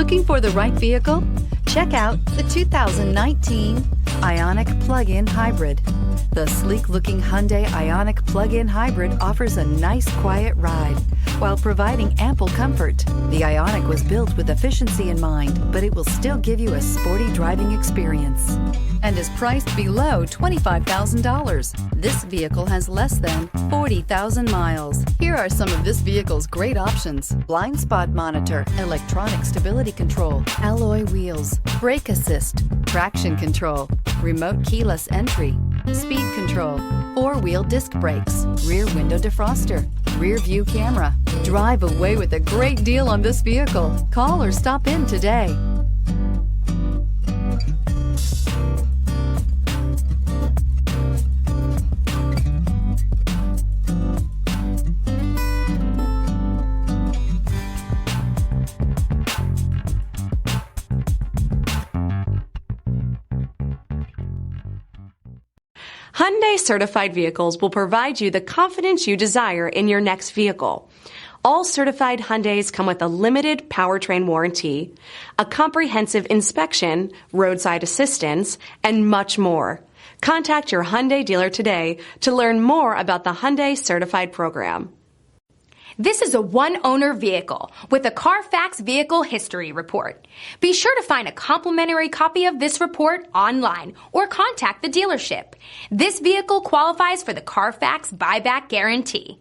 Looking for the right vehicle? Check out the 2019 Ioniq Plug-In Hybrid. The sleek-looking Hyundai Ioniq Plug-In Hybrid offers a nice, quiet ride while providing ample comfort. The Ioniq was built with efficiency in mind, but it will still give you a sporty driving experience and is priced below $25,000. This vehicle has less than 40,000 miles. Here are some of this vehicle's great options: blind spot monitor, electronic stability control, alloy wheels, brake assist, traction control, remote keyless entry, speed control, four-wheel disc brakes, rear window defroster, rear view camera. Drive away with a great deal on this vehicle. Call or stop in today. Hyundai certified vehicles will provide you the confidence you desire in your next vehicle. All certified Hyundais come with a limited powertrain warranty, a comprehensive inspection, roadside assistance, and much more. Contact your Hyundai dealer today to learn more about the Hyundai Certified program. This is a one-owner vehicle with a CARFAX Vehicle History Report. Be sure to find a complimentary copy of this report online or contact the dealership. This vehicle qualifies for the CARFAX Buyback Guarantee.